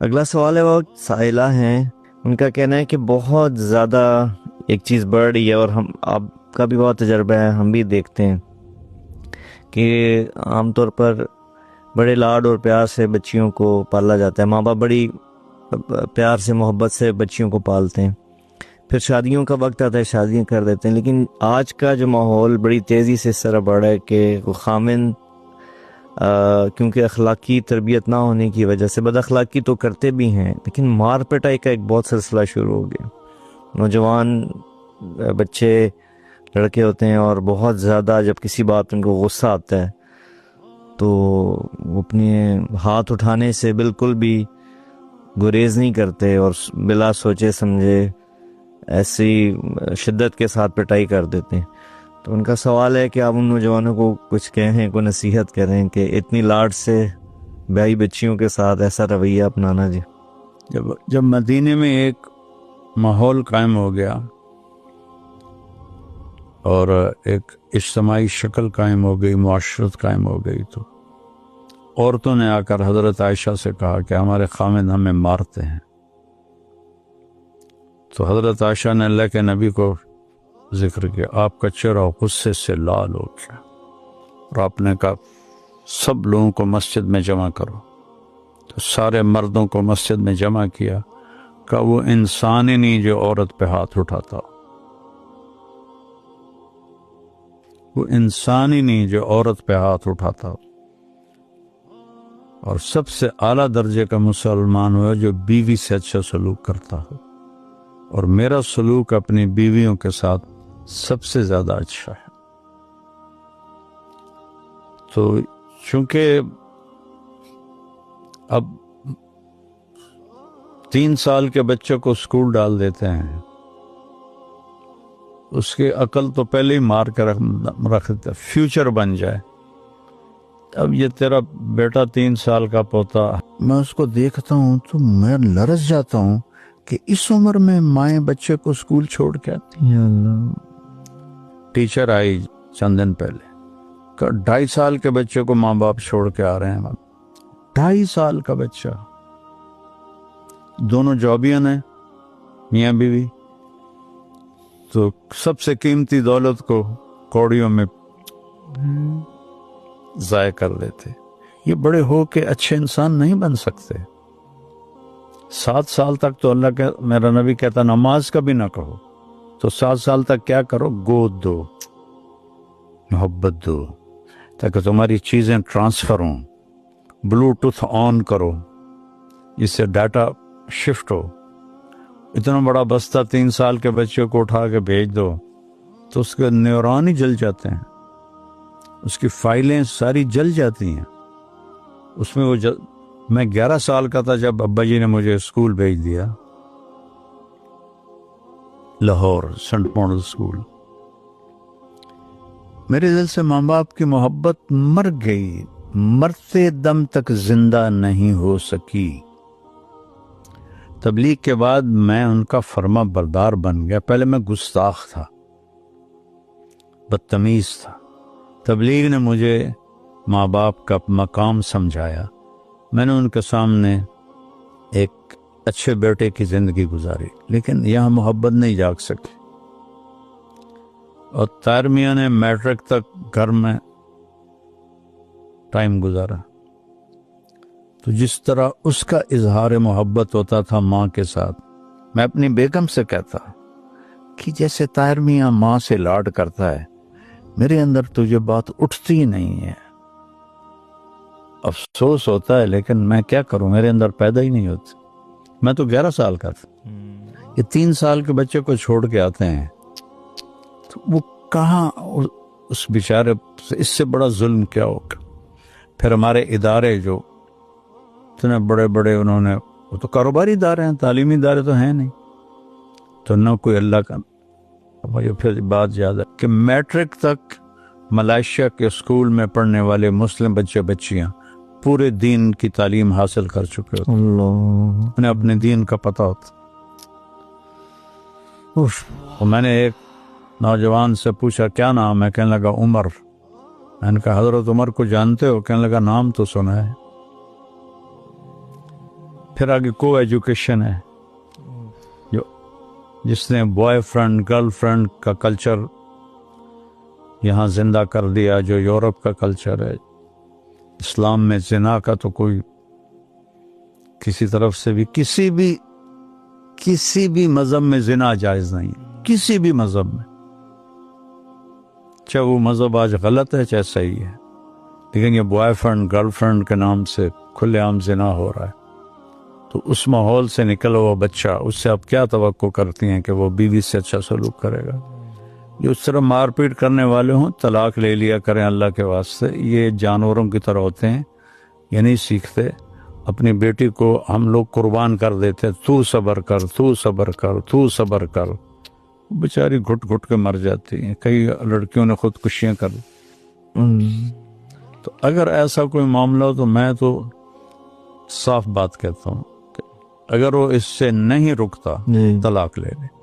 اگلا سوال ہے، وہ سائلہ ہیں، ان کا کہنا ہے کہ بہت زیادہ ایک چیز بڑھ رہی ہے، اور ہم آپ کا بھی بہت تجربہ ہے، ہم بھی دیکھتے ہیں کہ عام طور پر بڑے لاڈ اور پیار سے بچیوں کو پالا جاتا ہے، ماں باپ بڑی پیار سے محبت سے بچیوں کو پالتے ہیں، پھر شادیوں کا وقت آتا ہے، شادیاں کر دیتے ہیں، لیکن آج کا جو ماحول بڑی تیزی سے اس طرح بڑھ رہا ہے کہ وہ خامن کیونکہ اخلاقی تربیت نہ ہونے کی وجہ سے بد اخلاقی تو کرتے بھی ہیں، لیکن مار پٹائی کا ایک بہت سلسلہ شروع ہو گیا۔ نوجوان بچے لڑکے ہوتے ہیں، اور بہت زیادہ جب کسی بات ان کو غصہ آتا ہے تو وہ اپنے ہاتھ اٹھانے سے بالکل بھی گریز نہیں کرتے، اور بلا سوچے سمجھے ایسی شدت کے ساتھ پٹائی کر دیتے ہیں۔ تو ان کا سوال ہے کہ آپ ان نوجوانوں کو کچھ کہیں، کوئی نصیحت کریں کہ اتنی لاڈ سے بیائی بچیوں کے ساتھ ایسا رویہ اپنانا۔ جی، جب مدینے میں ایک ماحول قائم ہو گیا اور ایک اجتماعی شکل قائم ہو گئی، معاشرت قائم ہو گئی، تو عورتوں نے آ کر حضرت عائشہ سے کہا کہ ہمارے خامد ہمیں مارتے ہیں۔ تو حضرت عائشہ نے اللہ کے نبی کو ذکر کیا، آپ کا چہرہ غصے سے لال ہو گیا، اور آپ نے کہا سب لوگوں کو مسجد میں جمع کرو۔ تو سارے مردوں کو مسجد میں جمع کیا، کہ وہ انسان ہی نہیں جو عورت پہ ہاتھ اٹھاتا، وہ انسان ہی نہیں جو عورت پہ ہاتھ اٹھاتا، اور سب سے اعلیٰ درجے کا مسلمان ہوا جو بیوی سے اچھا سلوک کرتا ہو، اور میرا سلوک اپنی بیویوں کے ساتھ سب سے زیادہ اچھا ہے۔ تو چونکہ اب 3 سال کے بچے کو اسکول ڈال دیتے ہیں، اس کی عقل تو پہلے ہی مار کے رکھ دیتا، فیوچر بن جائے۔ اب یہ تیرا بیٹا 3 سال کا پوتا، میں اس کو دیکھتا ہوں تو میں لرز جاتا ہوں کہ اس عمر میں مائیں بچے کو اسکول چھوڑ کے آتی ہیں۔ ٹیچر آئی چند دن پہلے، 2.5 سال کے بچے کو ماں باپ چھوڑ کے آ رہے ہیں، 2.5 سال کا بچہ، دونوں جابین ہیں میاں بیوی، تو سب سے قیمتی دولت کو کوڑیوں میں ضائع کر دیتے۔ یہ بڑے ہو کے اچھے انسان نہیں بن سکتے۔ 7 سال تک تو اللہ کا میرا نبی کہتا نماز کا بھی نہ کہو، تو 7 سال تک کیا کرو؟ گود دو، محبت دو، تاکہ تمہاری چیزیں ٹرانسفر ہوں، بلوٹوتھ آن کرو، جس سے ڈاٹا شفٹ ہو۔ اتنا بڑا بستہ 3 سال کے بچے کو اٹھا کے بھیج دو تو اس کے نیورون ہی جل جاتے ہیں، اس کی فائلیں ساری جل جاتی ہیں۔ اس میں میں 11 سال کا تھا جب ابا جی نے مجھے اسکول بھیج دیا، لاہور سنٹ ماڈل اسکول۔ میرے دل سے ماں باپ کی محبت مر گئی، مرتے دم تک زندہ نہیں ہو سکی۔ تبلیغ کے بعد میں ان کا فرما بردار بن گیا۔ پہلے میں گستاخ تھا، بدتمیز تھا۔ تبلیغ نے مجھے ماں باپ کا مقام سمجھایا، میں نے ان کے سامنے ایک اچھے بیٹے کی زندگی گزاری، لیکن یہاں محبت نہیں جاگ سکی۔ اور طاہر میاں نے میٹرک تک گھر میں ٹائم گزارا، تو جس طرح اس کا اظہار محبت ہوتا تھا ماں کے ساتھ، میں اپنی بیگم سے کہتا کہ جیسے طاہر میاں ماں سے لاڈ کرتا ہے، میرے اندر تجھے بات اٹھتی ہی نہیں ہے۔ افسوس ہوتا ہے، لیکن میں کیا کروں، میرے اندر پیدا ہی نہیں ہوتی۔ میں تو 11 سال کا تھا، یہ 3 سال کے بچے کو چھوڑ کے آتے ہیں، تو وہ کہاں اس بیچارے، اس سے بڑا ظلم کیا ہوگا۔ پھر ہمارے ادارے جو اتنے بڑے بڑے، انہوں نے، وہ تو کاروباری ادارے ہیں، تعلیمی ادارے تو ہیں نہیں، تو نہ کوئی اللہ کا۔ مجھے پھر بات یاد ہے کہ میٹرک تک ملائیشیا کے اسکول میں پڑھنے والے مسلم بچے بچیاں پورے دین کی تعلیم حاصل کر چکے ہوتے، انہیں اپنے دین کا پتہ ہوتا۔ اور میں نے ایک نوجوان سے پوچھا کیا نام ہے، کہنے لگا عمر۔ میں نے کہا حضرت عمر کو جانتے ہو؟ کہنے لگا نام تو سنا ہے۔ پھر آگے کو ایجوکیشن ہے، جو جس نے بوائے فرینڈ گرل فرینڈ کا کلچر یہاں زندہ کر دیا، جو یورپ کا کلچر ہے۔ اسلام میں زنا کا تو کوئی کسی طرف سے بھی کسی بھی مذہب میں زنا جائز نہیں ہے، کسی بھی مذہب میں، چاہے وہ مذہب آج غلط ہے چاہے صحیح ہے، لیکن یہ بوائے فرینڈ گرل فرینڈ کے نام سے کھلے عام زنا ہو رہا ہے۔ تو اس ماحول سے نکلا ہوا بچہ، اس سے آپ کیا توقع کرتی ہیں کہ وہ بیوی سے اچھا سلوک کرے گا؟ جو اس طرح مار پیٹ کرنے والے ہوں طلاق لے لیا کریں اللہ کے واسطے، یہ جانوروں کی طرح ہوتے ہیں، یہ نہیں سیکھتے۔ اپنی بیٹی کو ہم لوگ قربان کر دیتے، تو صبر کر تو صبر کر تو صبر کر، بیچاری گھٹ گھٹ کے مر جاتی ہیں، کئی لڑکیوں نے خودکشیاں کر دی۔ تو اگر ایسا کوئی معاملہ ہو تو میں تو صاف بات کہتا ہوں کہ اگر وہ اس سے نہیں رکتا طلاق لے لے۔